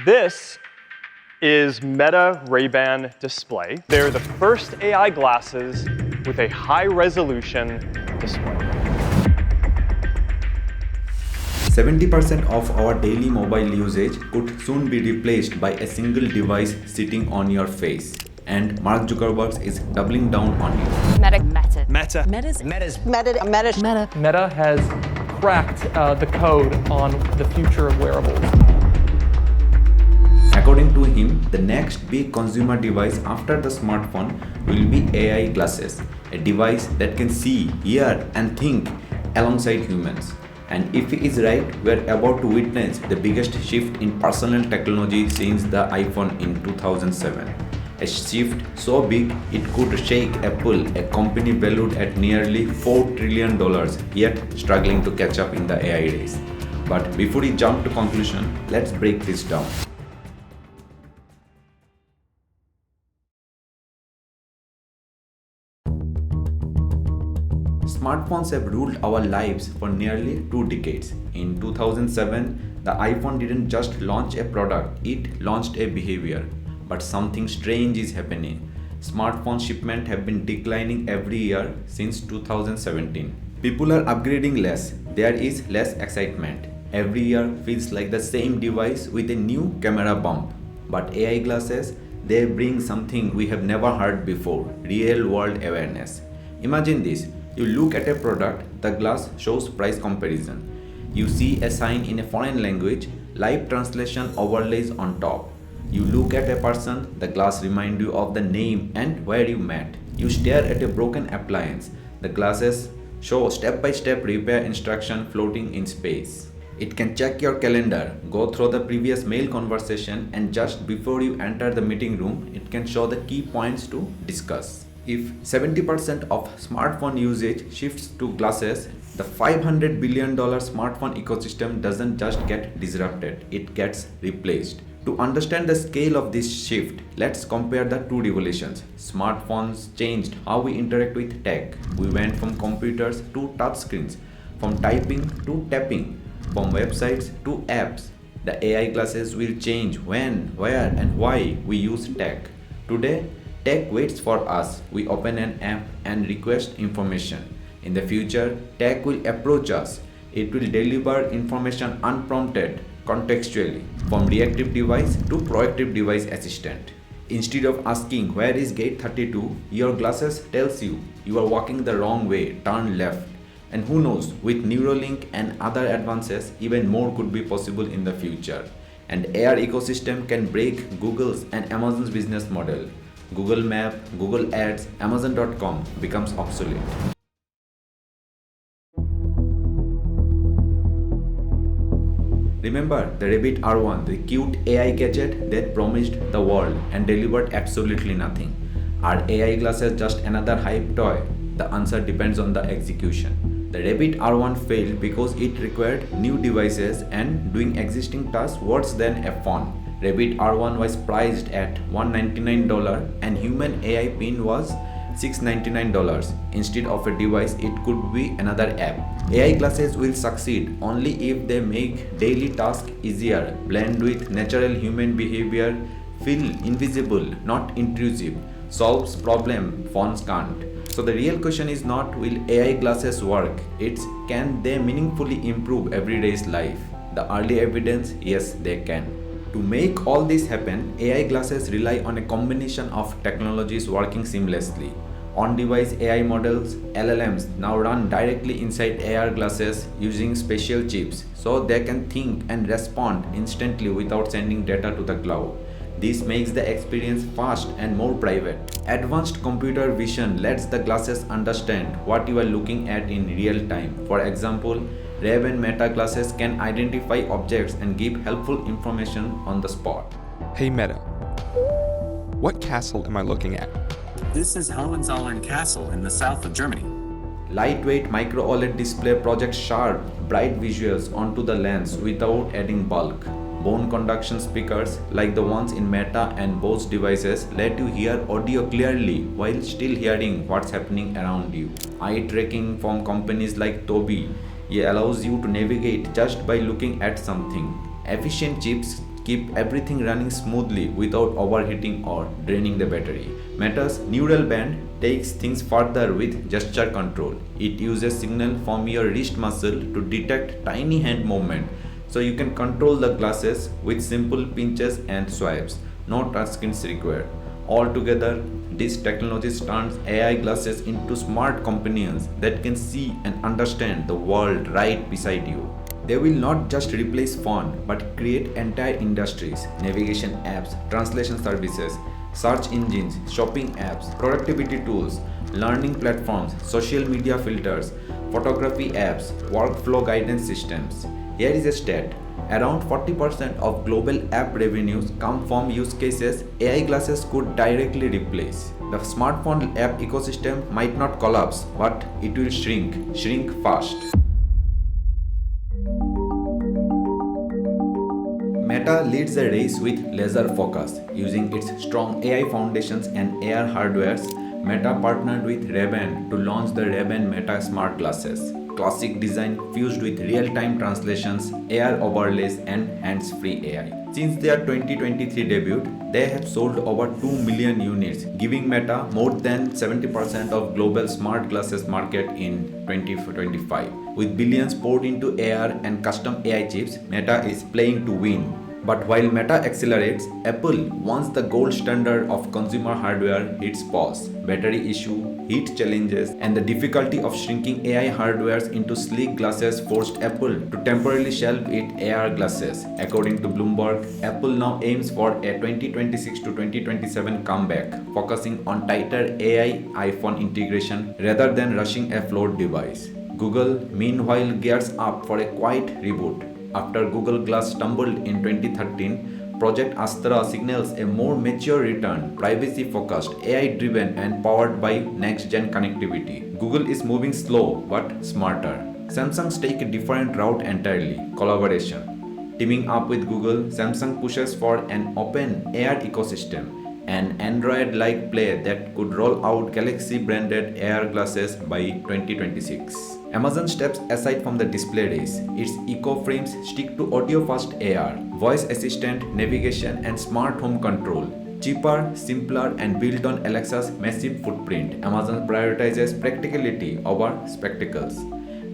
This is Meta Ray-Ban display. They're the first AI glasses with a high-resolution display. 70% of our daily mobile usage could soon be replaced by a single device sitting on your face. And Mark Zuckerberg is doubling down on it. Meta has cracked the code on the future of wearables. According to him, the next big consumer device after the smartphone will be AI glasses, a device that can see, hear, and think alongside humans. And if he is right, we are about to witness the biggest shift in personal technology since the iPhone in 2007. A shift so big it could shake Apple, a company valued at nearly $4 trillion, yet struggling to catch up in the AI race. But before we jump to conclusion, let's break this down. Smartphones have ruled our lives for nearly 2 decades. In 2007, the iPhone didn't just launch a product, it launched a behavior. But something strange is happening. Smartphone shipments have been declining every year since 2017. People are upgrading less, there is less excitement. Every year feels like the same device with a new camera bump. But AI glasses, they bring something we have never heard before, real world awareness. Imagine this. You look at a product, the glass shows price comparison. You see a sign in a foreign language, live translation overlays on top. You look at a person, the glass reminds you of the name and where you met. You stare at a broken appliance, the glasses show step-by-step repair instruction floating in space. It can check your calendar, go through the previous mail conversation, and just before you enter the meeting room, it can show the key points to discuss. If 70% of smartphone usage shifts to glasses, the $500 billion smartphone ecosystem doesn't just get disrupted, it gets replaced. To understand the scale of this shift, let's compare the two revolutions. Smartphones changed how we interact with tech. We went from computers to touchscreens, from typing to tapping, from websites to apps. The AI glasses will change when, where, and why we use tech. Today, tech waits for us. We open an app and request information. In the future, tech will approach us. It will deliver information unprompted, contextually, from reactive device to proactive device assistant. Instead of asking where is gate 32, your glasses tells you are walking the wrong way, turn left. And who knows, with Neuralink and other advances, even more could be possible in the future. And AR ecosystem can break Google's and Amazon's business model. Google Map, Google Ads, Amazon.com becomes obsolete. Remember the Rabbit R1, the cute AI gadget that promised the world and delivered absolutely nothing. Are AI glasses just another hype toy? The answer depends on the execution. The Rabbit R1 failed because it required new devices and doing existing tasks worse than a phone. Rabbit R1 was priced at $199 and human AI pin was $699. Instead of a device, it could be another app. AI glasses will succeed only if they make daily tasks easier, blend with natural human behavior, feel invisible, not intrusive, solves problem phones can't. So the real question is not will AI glasses work, it's can they meaningfully improve everyday's life. The early evidence, yes they can. To make all this happen, AI glasses rely on a combination of technologies working seamlessly. On-device AI models, LLMs, now run directly inside AR glasses using special chips, so they can think and respond instantly without sending data to the cloud. This makes the experience fast and more private. Advanced computer vision lets the glasses understand what you are looking at in real time. For example, Ray-Ban Meta glasses can identify objects and give helpful information on the spot. Hey Meta, what castle am I looking at? This is Hohenzollern Castle in the south of Germany. Lightweight micro OLED display projects sharp, bright visuals onto the lens without adding bulk. Bone conduction speakers like the ones in Meta and Bose devices let you hear audio clearly while still hearing what's happening around you. Eye tracking from companies like Tobii allows you to navigate just by looking at something. Efficient chips keep everything running smoothly without overheating or draining the battery. Meta's neural band takes things further with gesture control. It uses signal from your wrist muscle to detect tiny hand movement, so you can control the glasses with simple pinches and swipes. No touchscreens required. Altogether, this technology turns AI glasses into smart companions that can see and understand the world right beside you. They will not just replace phone but create entire industries: navigation apps, translation services, search engines, shopping apps, productivity tools, learning platforms, social media filters, photography apps, workflow guidance systems. Here is a stat. Around 40% of global app revenues come from use cases AI glasses could directly replace. The smartphone app ecosystem might not collapse, but it will shrink fast. Meta leads the race with laser focus. Using its strong AI foundations and AR hardwares, Meta partnered with Ray-Ban to launch the Ray-Ban Meta Smart Glasses. Classic design fused with real-time translations, AR overlays, and hands-free AI. Since their 2023 debut, they have sold over 2 million units, giving Meta more than 70% of global smart glasses market in 2025. With billions poured into AR and custom AI chips, Meta is playing to win. But while Meta accelerates, Apple, once the gold standard of consumer hardware, hits pause. Battery issue, heat challenges, and the difficulty of shrinking AI hardwares into sleek glasses forced Apple to temporarily shelve its AR glasses. According to Bloomberg, Apple now aims for a 2026 to 2027 comeback, focusing on tighter AI iPhone integration rather than rushing a float device. Google, meanwhile, gears up for a quiet reboot. After Google Glass stumbled in 2013, Project Astra signals a more mature return, privacy-focused, AI-driven and powered by next-gen connectivity. Google is moving slow but smarter. Samsung's take a different route entirely: collaboration. Teaming up with Google, Samsung pushes for an open AR ecosystem, an Android-like play that could roll out Galaxy-branded AR glasses by 2026. Amazon steps aside from the display race. Its eco-frames stick to audio-first AR, voice assistant, navigation, and smart home control. Cheaper, simpler, and built on Alexa's massive footprint, Amazon prioritizes practicality over spectacles.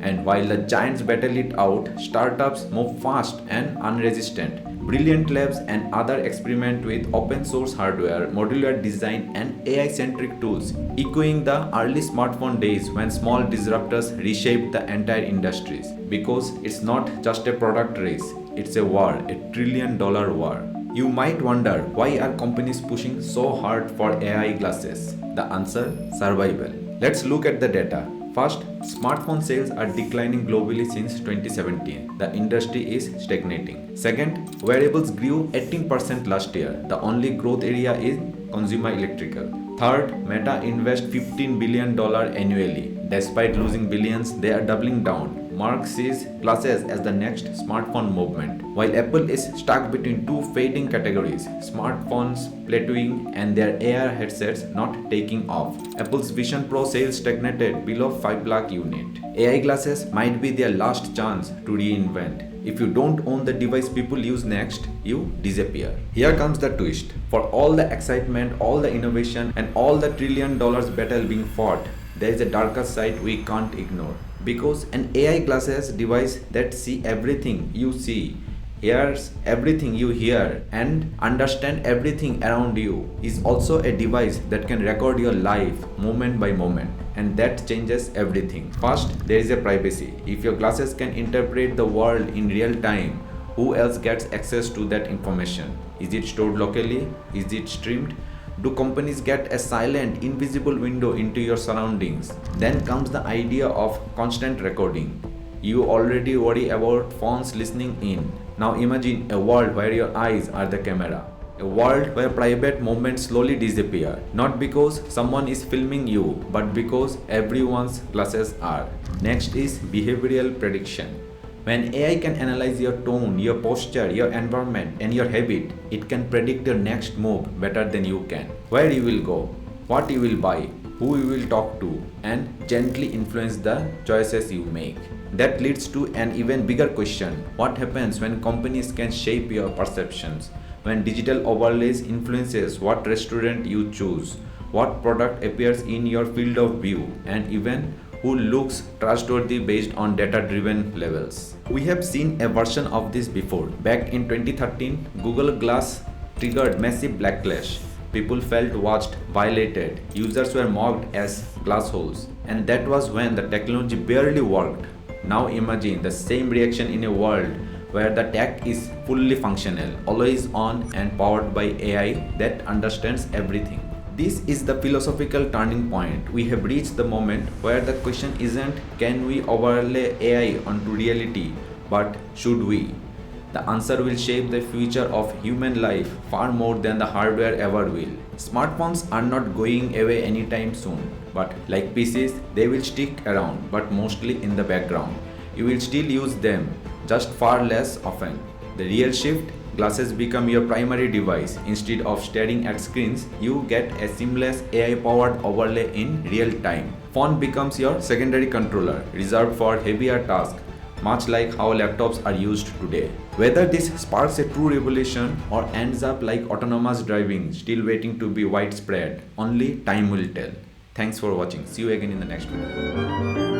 And while the giants battle it out, startups move fast and unresistant. Brilliant Labs and others experiment with open source hardware, modular design, and AI-centric tools, echoing the early smartphone days when small disruptors reshaped the entire industries. Because it's not just a product race, it's a war, $1 trillion war. You might wonder, why are companies pushing so hard for AI glasses? The answer: survival. Let's look at the data. First, smartphone sales are declining globally since 2017. The industry is stagnating. Second, wearables grew 18% last year. The only growth area is consumer electrical. Third, Meta invests $15 billion annually. Despite losing billions, they are doubling down. Mark sees glasses as the next smartphone movement, while Apple is stuck between two fading categories: smartphones plateauing and their AR headsets not taking off. Apple's Vision Pro sales stagnated below 5 lakh units. AI glasses might be their last chance to reinvent. If you don't own the device people use next, you disappear. Here comes the twist. For all the excitement, all the innovation, and all the $1 trillion battle being fought, there is a darker side we can't ignore. Because an AI glasses device that sees everything you see, hears everything you hear, and understands everything around you is also a device that can record your life moment by moment. And that changes everything. First, there is a privacy. If your glasses can interpret the world in real time, who else gets access to that information? Is it stored locally? Is it streamed? Do companies get a silent, invisible window into your surroundings? Then comes the idea of constant recording. You already worry about phones listening in. Now imagine a world where your eyes are the camera. A world where private moments slowly disappear. Not because someone is filming you, but because everyone's glasses are. Next is behavioral prediction. When AI can analyze your tone, your posture, your environment, and your habit, it can predict your next move better than you can. Where you will go, what you will buy, who you will talk to, and gently influence the choices you make. That leads to an even bigger question. What happens when companies can shape your perceptions? When digital overlays influences what restaurant you choose, what product appears in your field of view, and even who looks trustworthy based on data-driven levels. We have seen a version of this before. Back in 2013, Google Glass triggered massive backlash. People felt watched, violated, users were mocked as glassholes, and that was when the technology barely worked. Now imagine the same reaction in a world where the tech is fully functional, always on, and powered by AI that understands everything. This is the philosophical turning point. We have reached the moment where the question isn't can we overlay AI onto reality, but should we? The answer will shape the future of human life far more than the hardware ever will. Smartphones are not going away anytime soon, but like PCs, they will stick around, but mostly in the background. You will still use them, just far less often. The real shift, glasses become your primary device. Instead of staring at screens, you get a seamless AI-powered overlay in real time. Phone becomes your secondary controller, reserved for heavier tasks, much like how laptops are used today. Whether this sparks a true revolution or ends up like autonomous driving, still waiting to be widespread, only time will tell. Thanks for watching. See you again in the next video.